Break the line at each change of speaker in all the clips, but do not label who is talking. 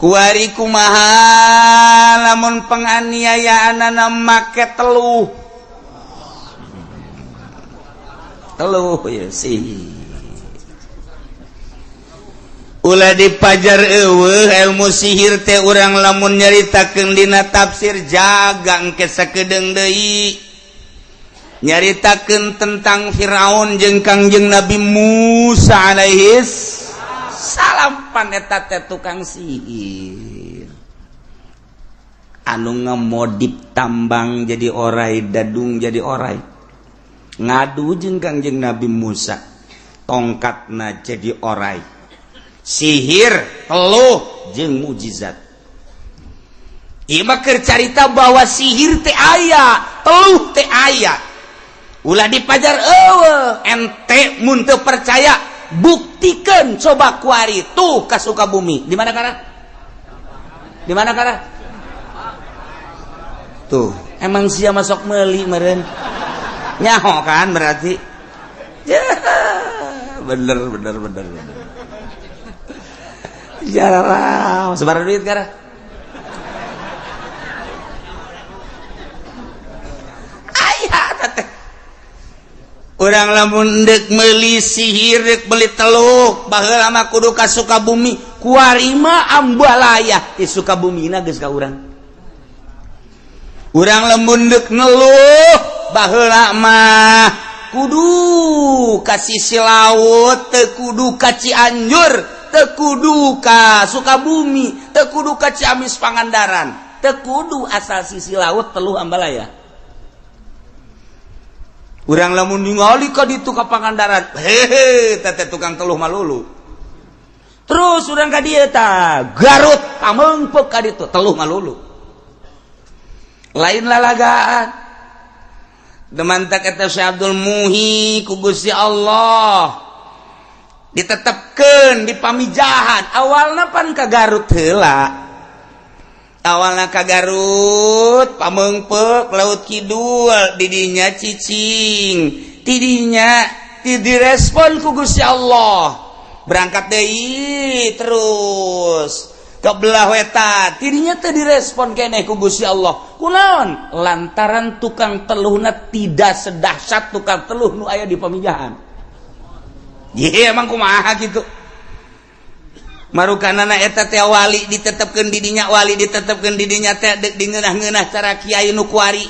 kuari kumaha lamun penganiayaanana make teluh ya sih ulah dipajar eueuh ilmu sihir teh urang lamun nyaritakeun dina tafsir jaga engke sakedeung deui nyaritakeun tentang Firaun jeung Kangjeng Nabi Musa alaihis salam pan eta teh tukang sihir anu ngamodip tambang jadi orai dadung jadi orai ngadu jeung Kangjeng Nabi Musa tongkatna jadi orai sihir teluh jeung mujizat ieu mah keur carita bahwa sihir teh aya teluh teh aya ulah dipajar eueuh ente mun teu percaya buktikeun coba kuari tuh ka Sukabumi di mana kana tuh emang sia masuk meuli meureun nyaho kan berarti ya bener jarang sebarang duit gara ayah teh urang lamun deuk meuli sihir deuk meuli teluk baheula mah kudu ka Sukabumi kuari mah ambalaya di Sukabumina geus ka urang lamun deuk neluh baheula mah kudu ka sisi laut teu kudu ka Cianjur teu kudu ka Sukabumi teu kudu ka Ciamis Pangandaran teu kudu asal sisi laut teluh ambalaya urang lamun ningali ka ditu ka Pangandaran hehe teh tukang teluh malulu terus urang ka dieu tah Garut pameungpeuk ka ditu teluh malulu lain lalagaan demantak eta Syekh Abdul Muhi ku Gusti Allah ditetepkeun di pamijahan awalna pan ka Garut heula awalna ka Garut pameungpeuk laut kidul didinya cicing tidinya direspon ku Gusti Allah berangkat deui terus ke belah wetan tidinya teu direspon keneh ku Gusti Allah kunaon lantaran tukang teluhna tidak sedahsyat tukang teluh nu aya di pamijahan. Ye emang kumaha gitu marukanana eta teh wali ditetepkeun di dinya wali ditetepkeun di dinya teh deuk dingeunah-ngeunah cara kiai nu kuari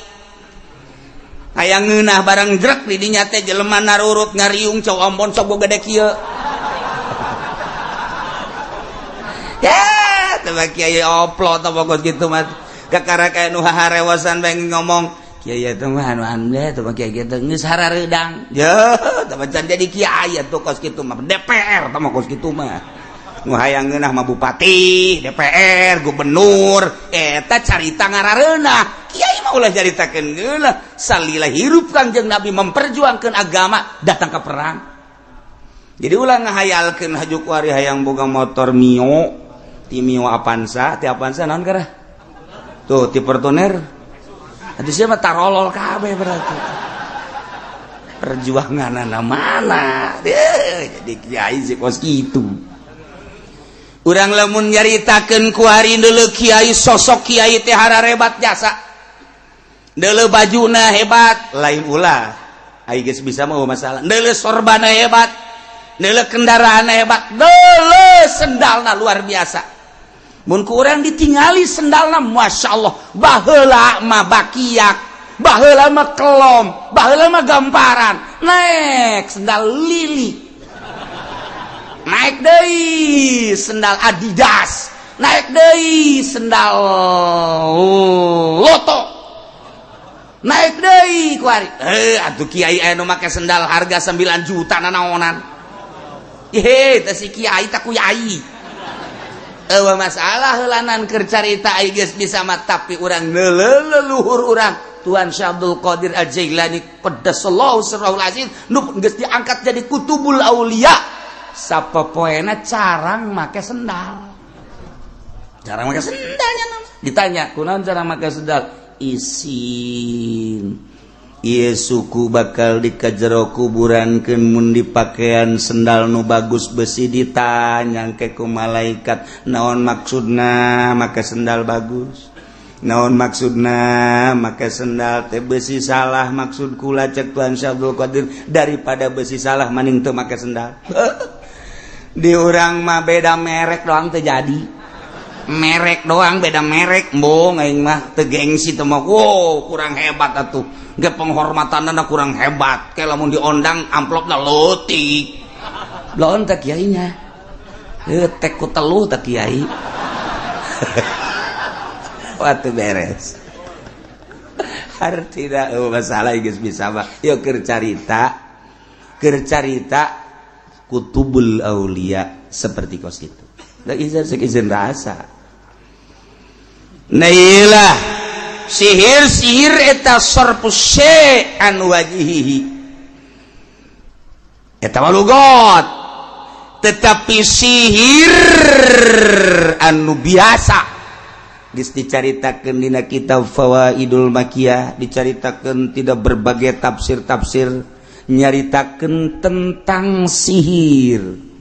aya ngeunah barang jrek di dinya teh jelema narurut ngariung cau ampun sok gede kieu ya teh kiai oplo teh pokos kitu mah kakara kaya nu harewasan bae ngomong kiai eta mah anu teh kiai kitu geus harareudang ya teh can jadi kiai atuh kos kitu mah DPR teh mah kos kitu mah nu hayang ngeunah mah bupati DPR gubernur eta carita ngarareunah kiai mah ulah caritakeun geunah salila hirup Kangjeng Nabi memperjuangkeun agama datang ke perang jadi ulah ngahayalkeun hajuk kuari hayang boga motor Mio ti Mio Avanza ti Avanza naon gara tuh ti Fortuner itu siapa tarolol kabeh berarti perjuangan mana jadi kiai si kos gitu urang lamun nyaritakeun ku hari deuleu kiai sosok kiai teh hararebat jasa deuleu bajuna hebat lain ulah ai geus bisa mah masalah deuleu sorbana hebat deuleu kendaraana hebat deuleu sendalna luar biasa mun ku urang ditingali sendalna masyaallah baheula mah bakiak baheula mah kelom baheula mah gamparan naik sendal lili naik deui sendal Adidas naik deui sendal Loto naik deui kuari atuh kiai aya nu make sendal harga 9 juta nanaonan teh si kiai tak kuyai eueuh masalah heulanan keur carita ai geus bisa mah tapi urang leluhur urang Tuan Syekh Abdul Qadir Al-Jailani qaddasallahu sirrahul aziz nu geus diangkat jadi kutubul aulia sapopoena carang make sendal ditanya kunaon cara make sendal isin ieu suku bakal dikajero kuburankeun mun dipakaian sendal nu bagus besi ditanyangke ku malaikat naon maksudna make sendal bagus naon maksudna make sendal teh besi salah maksud kula cek Tuhan Syabdul Qadir daripada besi salah maning teu make sendal di urang mah beda merek doang teu jadi merek doang beda merek mbong aing mah teu gengsi teh mah wow kurang hebat atuh ge penghormatanna kurang hebat ke lamun diondang amplopna leutik laon teh kiai nya tek ku teluh teh kiai waktu beres artina masalah geus bisa mah yuk keur carita kutubul aulia seperti kos itu da izin rasa nailah sihir eta sarfus syai'an wajihihi eta walugot tetapi sihir anu biasa geus dicaritakeun dina kitab Fawaidul Makiyah dicaritakeun tidak berbagai tafsir-tafsir nyaritakeun tentang sihir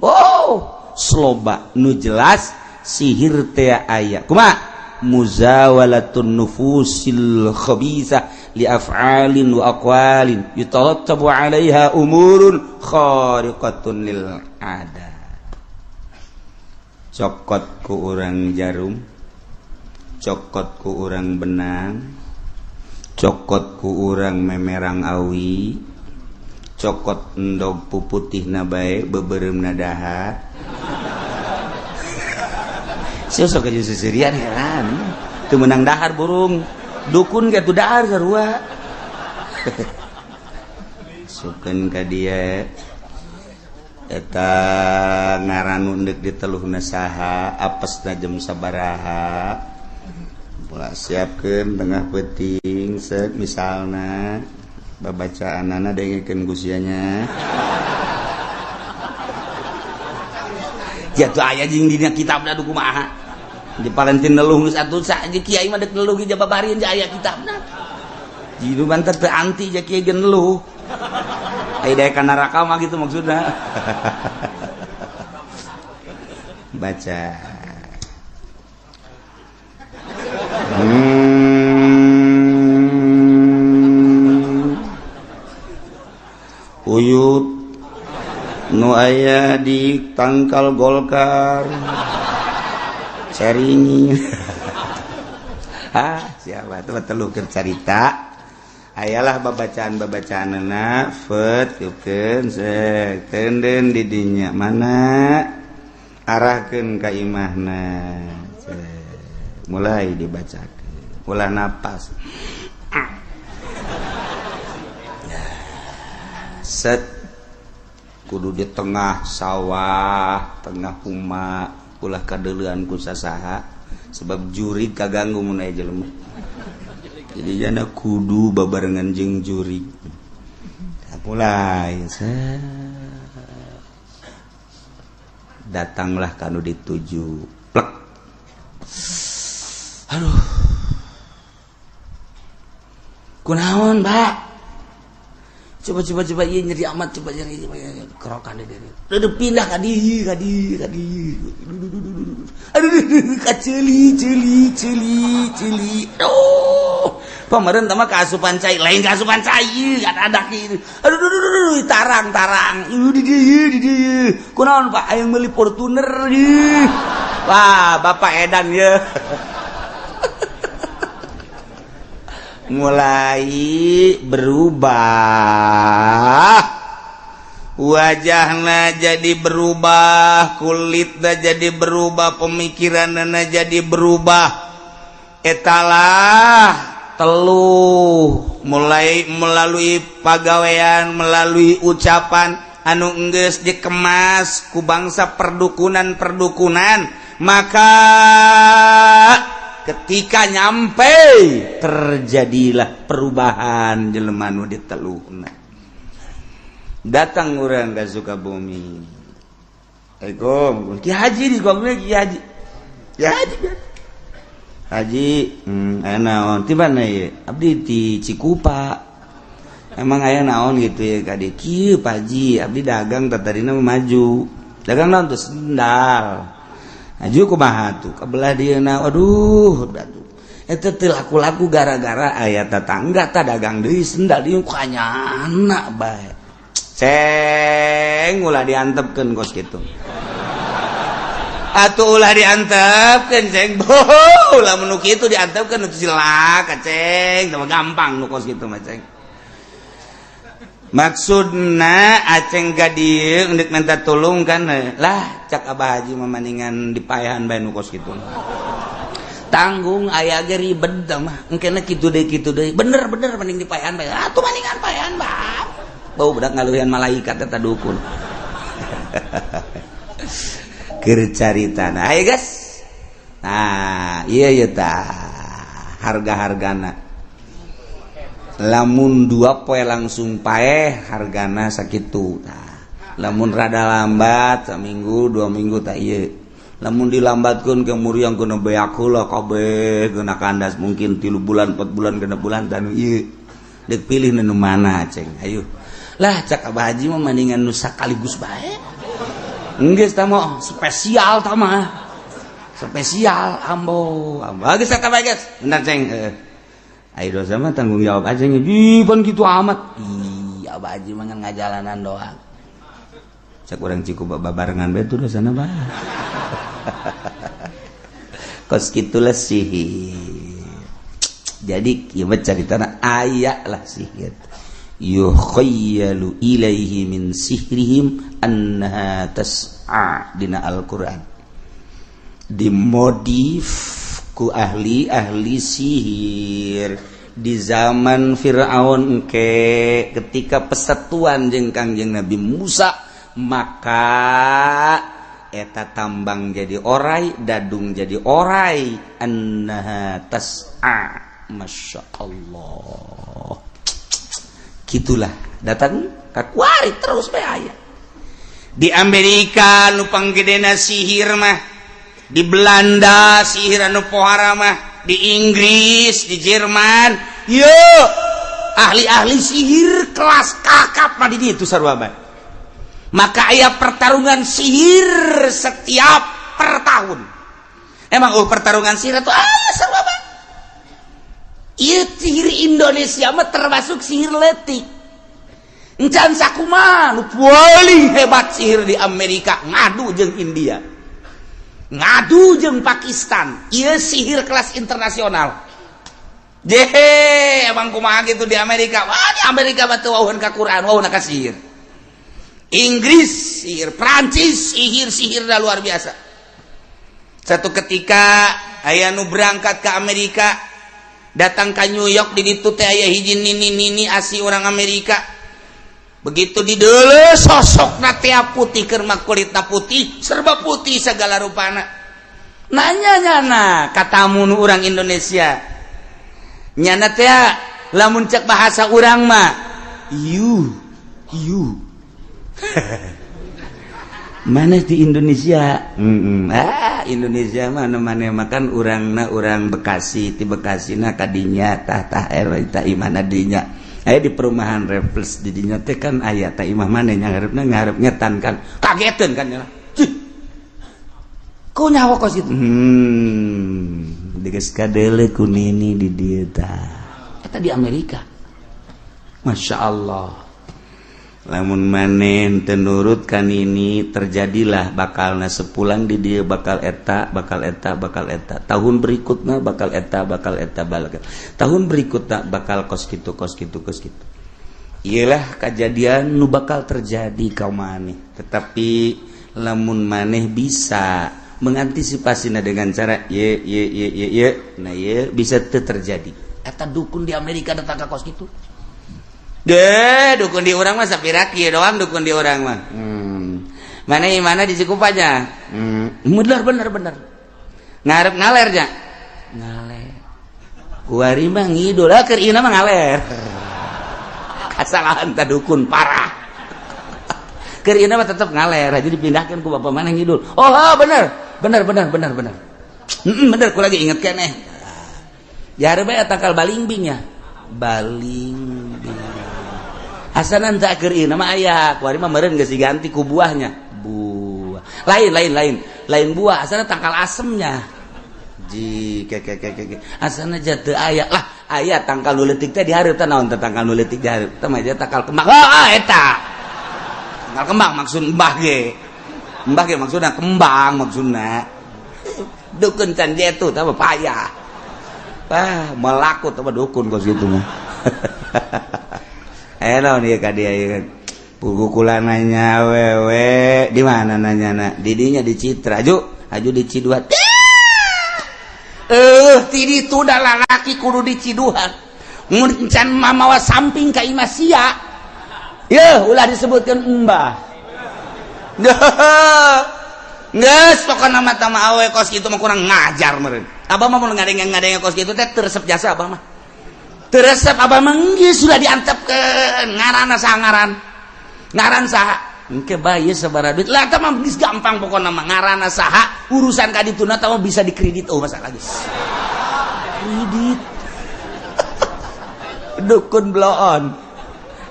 sloba nu jelas sihir teh aya kumaha muzawalatun nufusil khabisa li af'alin wa aqwalin yutarattabu 'alaiha umurun khariqatun lil ada cokot ku urang jarum cokot ku urang benang cokot ku urang memerang awi cokot endog puputihna bae beubereumna dahar sosok aja seserian heran teu meunang dahar burung dukun ge tu dahar sarua sukeun ka dieu eta ngaran undek di teluhna saha apesna jam sabaraha pula siapkeun tengah peuting set misalna babacaanana dengekeun gusianya jatuh aya jeung dina kitabna du kumaha di palentin neluh geus atuh saja kiai mah deuk neluh ge jababarieun ja aya kitabna jidu bantet teu anti ja kiai ge neluh aya daek ka neraka mah gitu maksudna baca uyut nu aya di tangkal Golkar ceringi siapa tuh telu keur carita ayalah babacaan-babacaanna fet yukeun sek tenden di dinya mana arahkeun ka imahna mulai dibacakeun ulah napas set kudu di tengah sawah tengah huma ulah kadeulean ku sasaha sebab jurig kaganggu mun aya jelema jadi jana kudu babarengan jeung jurig mulai datanglah kanu dituju plek aduh kunaon Mbak coba ieu nyeri amat coba nyeri kerokan deui deui pindah ka dieu aduh kaceuli pameureun teh mah kaasupan cai lain kaasupan cai ada kieu aduh tarang di dieu kunaon Pak aya meuli Fortuner wah Bapak edan ye mulai berubah wajahna jadi berubah kulitna jadi berubah pemikiranna jadi berubah etalah teluh mulai melalui pagawean melalui ucapan anu enggeus dikemas ku bangsa perdukunan maka ketika nyampe terjadilah perubahan jelema nu diteluhna datang urang ka Sukabumi Assalamualaikum Ki Haji di Sukabumi Ki Haji aya naon ti mana ye abdi ti Cikupa emang aya naon gitu ya kade kieu Paji abdi dagang tadina maju dagang naon tuh sendal maju kumaha tuh kabelah dieuna aduh eta teh laku-laku gara-gara aya tetangga tah dagang deui sendal dieu kanyana bae ceng ulah diantepkeun kos kitu atuh ulah diantepkeun ceng ulah mun kitu diantepkeun atuh silaka ceng tah gampang nu kos kitu mah ceng maksudna aceng ka dieu hendak minta tolong kan lah cak Abah Haji mamaningan dipaehan bae nu kos kitu tanggung aya ge ribet mah engkena kitu deui bener mending dipaehan bae atuh maningan paehan bang bau budak ngaluhian malaikat eta dukun keur caritana aya guys nah ieu tah harga-hargana lamun 2 poe langsung paeh hargana sakitu tah lamun rada lambat saminggu 2 minggu tah ieu lamun dilambatkeun ke muriang kena beak heula kabeh geuna kandas mungkin 3 bulan 4 bulan genep bulan tanu ieu deuk pilih nu mana ceng ayo lah cak Abah Haji mah mendingan nu sakaligus bae geus tah mah spesial tah mah spesial ambo geus tah bae guys bener ceng ayo dosa mah tanggung jawab aja nya pan gitu amat iya Abah Haji mah ngajalanan doang cak urang ciku babarengan bae tuh dosana bah kos kitu lah sihir jadi ieu mah caritana aya lah sihir yukhayyalu ilaihi min sihrihim annaha tas'a dina Al-Qur'an dimodif ku ahli sihir di zaman Firaun ketika persatuan jeung Kangjeng Nabi Musa maka eta tambang jadi orai dadung jadi orai annaha tas'a masyaallah gitulah datang kakuari terus bae aya di Amerika nu panggedena sihir mah di Belanda sihir anu pohara mah di Inggris di Jerman yo ahli-ahli sihir kelas kakap mah di ditu sarua bae maka aya pertarungan sihir setiap per tahun emang pertarungan sihir itu sarua bae ieu sihir Indonesia mah termasuk sihir leutik encan sakumaha nu paling hebat sihir di Amerika ngadu jeung India ngadu jeung Pakistan ieu sihir kelas internasional jehe emang kumaha gitu di Amerika wah di Amerika mah teu wauheun ka Quran wauheun ka sihir Inggris sihir Prancis sihir dah luar biasa satu ketika aya nu berangkat ke Amerika datang ke New York di ditu teh aya hiji nini asli orang Amerika begitu di deuleu sosokna teh putih keur mah kulitna putih serba putih segala rupana nanya ka tamu nu urang Indonesia nyana teh lamun cek bahasa urang mah you mana di Indonesia Indonesia mana makan urangna urang Bekasi ti Bekasina kadinya tah eta imana dinya aya di perumahan Raffles di dinya teh kan aya tah imah maneh ngarepna ngarep ngetan kan kageteun kan nya ku nyawa kos kitu digeus kadeule ku nini di dieu tah eta di Amerika Masya Allah lamun maneh teu nurut kan ini terjadilah bakalna sepulang di dia bakal eta tahun berikutnya bakal eta tahun berikutnya bakal kos kitu iyalah kejadian nu bakal terjadi kaum maneh tetapi lamun maneh bisa mengantisipasinya dengan cara nah bisa teu terjadi eta dukun di Amerika datang ka kos kitu dukun di orang mah sapira kieu doang dukun di orang mah mana di Cikupanya bener ngarep ngaler nya ngaler kuari mah ngidul keur ieu mah ngaler kasalahan ta dukun parah keur ieu mah tetep ngaler aja dipindahkeun ku bapak mana ngidul bener bener ku lagi inget keneh jareu bae takal balingbing nya balingbing Asanan tak keur ieu nama aya, kuari mah meureun geus diganti ku buahnya. Buah. Lain buah, asana tangkal asemnya. Ji ke. Asana ja teu aya. Lah, aya tangkal nu leutik teh di hareup teh naon teh tangkal nu leutik di hareup? Teh mah tangkal kembang. Eta. Tangkal kembang maksud mbah ge. Mbah ge maksudna kembang maksudna. Dukun can jetu teh payah. Melaku teh dukun kos kitu mah. Naon ieu ka dia ieu. Pugu kula nanya wewe di mana nanyana? Di dinya di Citra. Aju di Ciduhan. Ti ditu da lalaki kudu di Ciduhan. Mun can mamawa samping ka imah sia. Yeuh ulah disebutkeun embah. Geus pokona mah tah awe kos kitu mah kurang ngajar meureun. Abah mah mun ngadenge kos kitu teh teu resep jasa abah mah. Teresep abah menggi sudah diantepkeun ngaranna saha ngaran saha engke bae sabaraha duit lah tah mah geus gampang pokona mah ngaranna saha urusan ka dituna tah mah bisa dikredit masalah geus kredit dukun bloon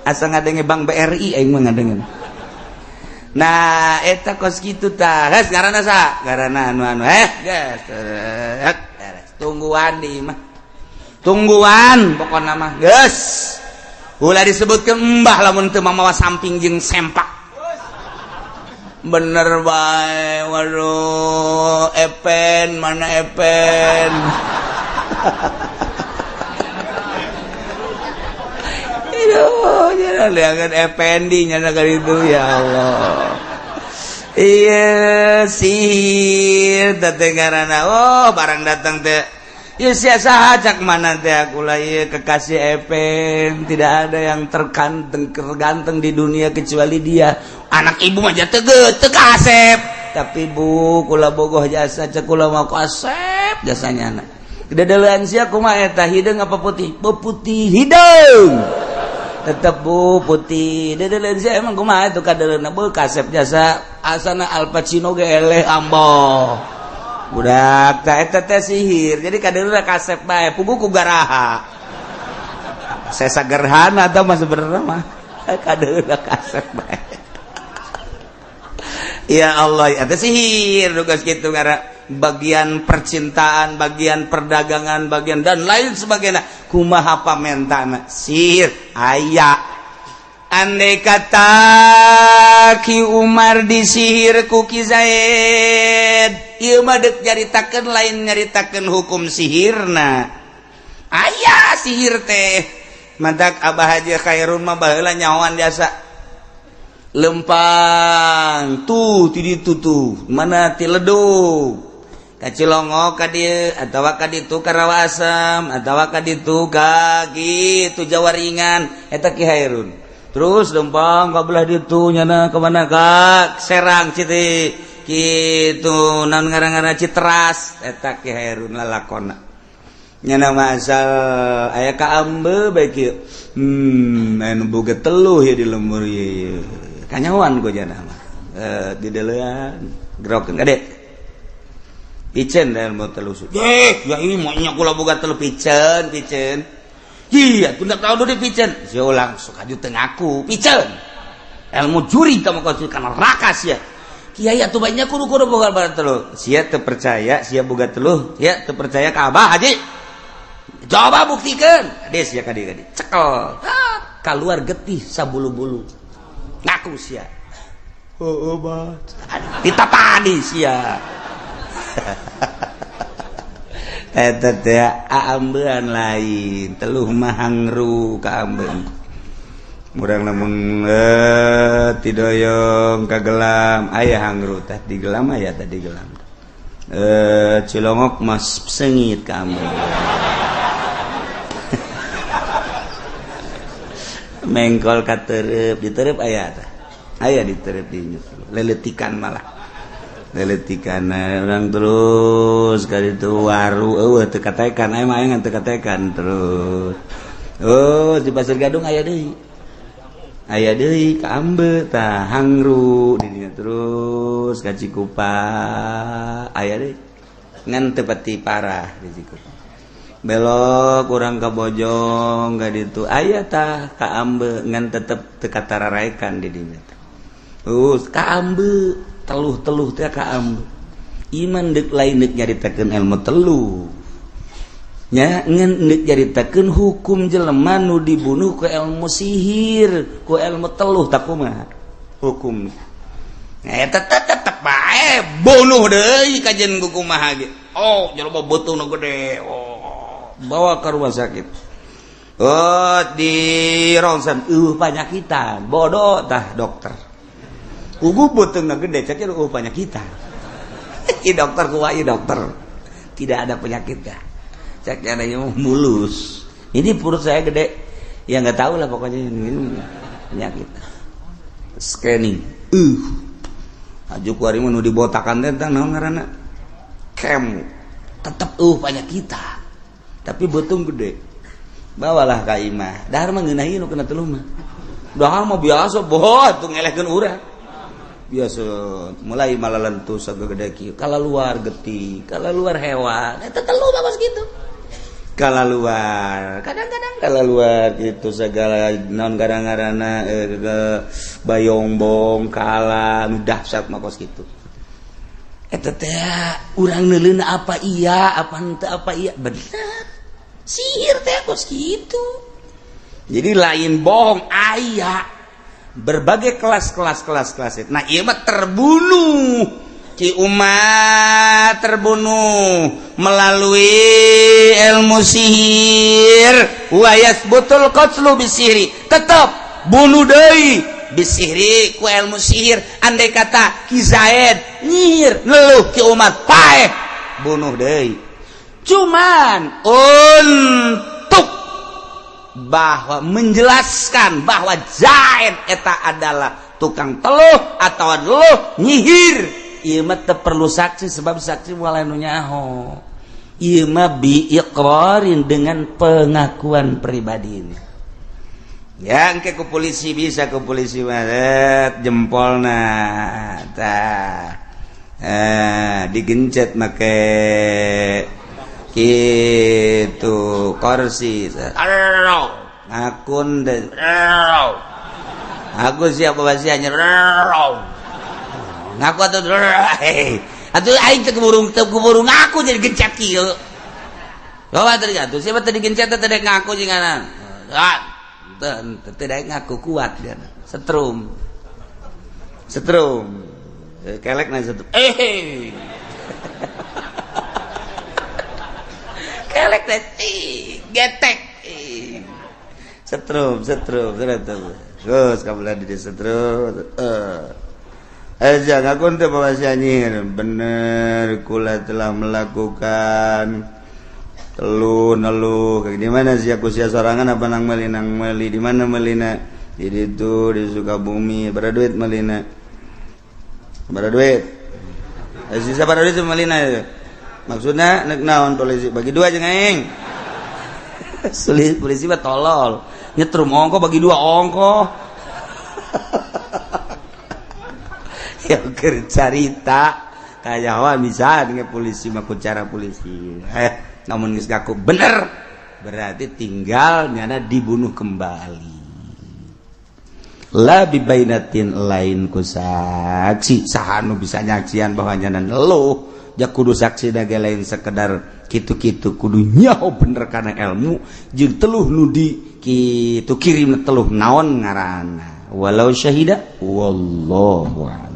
asa ngadenge Bank BRI aing mah ngadengeun. Nah eta kos kitu tah geus ngaranna saha ngaranna anu geus tungguan di mah tungguan pokokna mah geus ulah disebutkeun embah lamun teu mamawa samping jeung sempak bener bae waduh epen mana epen aduh jangan lihat ependi nyana kali itu ya Allah iya sihir teh ngaranna barang datang teh ya sia-sia cak mana teh aku lah ya kekasih Epen tidak ada yang terganteng di dunia kecuali dia anak ibu mah teu kasep tapi bu kula bogoh jasa cek kula mau kasep jasanya anak dadeuleun sia kumaha eta hideung apa putih putih hideung tetep bu putih dadeuleun sia emang kumaha itu kadeuleuna bu kasep jasa asana Al Pacino ge eleh amboh budak teh eta teh sihir jadi kadeurna kasep bae pugu ku garaha sesa gerhana tah mah sebenarnya mah kadeurna kasep bae ya Allah eta sihir geus kitu ngara bagian percintaan bagian perdagangan bagian dan lain sebagainya kumaha pamentana sihir aya andai kata Ki Umar disihir ku Ki Zaid ieu mah deuk nyaritakeun lain nyaritakeun hukum sihirna aya sihir teh madak Abah Haji Khairun mah baheula nyahoan jasa lempang tuh ti ditu tuh mana ti ledug ka Cilongo ka dieu atawa ka ditu ka Rawasem atawa ka ditu ka kitu Jawaringan eta Ki Khairun terus lempang ka belah ditu nyana ka mana ka Serang Citi kitu naon ngaran-ngaran Citras eta Ki Khairun lalakonna nyana masal aya ka ambe bae kieu anu boga teluh ya di lembur ieu kanyawan ku jana mah di deulean gerokeun gade piceun da ilmu teluh ya ini mah nya kula boga teluh piceun iya tunda tahu dulu piceun sia ulang sok aju teu ngaku piceun ilmu juri kamu kau kana rakas ya kiai atuh banyak kudu boga barang teluh sia teu percaya sia boga teluh ya teu percaya ka Abah Haji coba buktikan des ya kadi cekel kaluar getih sabulu-bulu ngaku sia Abah ditapani sia eta teh aambean lain teluh mah hangru ka ambeun urang lamun ti doyong ka gelam aya hangru teh di gelam aya teh di gelam Cilongok mas sengit ka ambeun mengkol ka teureub di teureub aya teh aya di teureub di leletikan malah leletikan orang terus kali itu waru teu katekan aya mah ngan teu katekan terus di Pasar Gadung aya deui ka ambe tah hangru di dinya terus ka Cikupa aya deui ngan teu pati parah di Cikupa belok kurang ke Bojong nggak ditu aya tah ka ambe ngan tetep teu katararaekan di dinya ka ambe teluh teh ka ambe iman deuk lain deuk nyaritakeun ilmu teluh nya ngan deuk nyaritakeun hukum jelema nu dibunuh ku ilmu sihir ku ilmu teluh tak kumaha hukum eta tetep bae bunuh deui kajen ku kumaha ge oh jelema beuteung nu gede bawa ke rumah sakit di ronsen penyakitan bodoh tah dokter ugu beuteungna gede cek penyakitan i dokter kuai dokter tidak ada penyakitnya cek ada yang mulus ini perut saya gede ya nggak tahu lah pokoknya ini penyakit scanning aju kuari nu dibotakan teh naon ngaranna kem tetep penyakitan tapi beuteung gede bawalah ka imah dahar mah ngeunahi nu kena teluh mah dahar mah biasa boh atuh ngelehkeun urang biasa mulai malalentu sagede kieu kalaluar getih kalaluar hewan eta teluh bagus gitu kalaluar kadang-kadang kalaluar gitu segala naon garang-garana bayombong kala nu dahsyat mah kos kitu eta teh urang neuleuna apa iya apa henteu apa iya bener sihir teh kos gitu jadi lain bohong aya berbagai kelas nah ieu mah terbunuh ci umat terbunuh melalui ilmu sihir wa yasbutul qatlu bisihri tetep bunuh deui bisihri ku ilmu sihir andai kata Ki Zaid nyihir leluh ki umat paeh bunuh deui cuman untuk bahwa menjelaskan bahwa Zaid eta adalah tukang teluh atau teluh nyihir ieu mah teu perlu saksi sebab saksi moal anu nyaho ieu mah biiqrarin dengan pengakuan pribadi ya engke ku polisi bisa ku polisi mah jempolna tah digencet make gitu kursi akun aku siapa bahasanya ngaku atuh aing teu keburu ngaku jadi gencet kieu bawa tadi atuh siapa tadi gencet teh ngaku jinganan teu daek ngaku kuat dia setrum kelek na setrum kelek teh getek setrum terus kabelah di setrum aja ngakun teh bawa nyihir bener kula telah melakukan teluh kayak di mana sih aku sia sorangan apa nang meli di mana melina di itu di Sukabumi berapa duit melina berapa duit sisa berapa duit melina maksudnya nek naon polisi bagi dua aja ngeng polisi mah tolol nyetrum ongko bagi dua ongko ya keur carita kayawan bisa dengan polisi mah cara polisi namun geus ngaku bener berarti tinggal nyana dibunuh kembali la bibainatin lain ku saksi saha nu bisa nyaksian bahwa nyana leluh ja kudu saksi da lain sekedar kitu-kitu kudu nyaho bener kana ilmu jeung teluh nu di kitu kirim teluh naon ngaranna walau syahida wallahu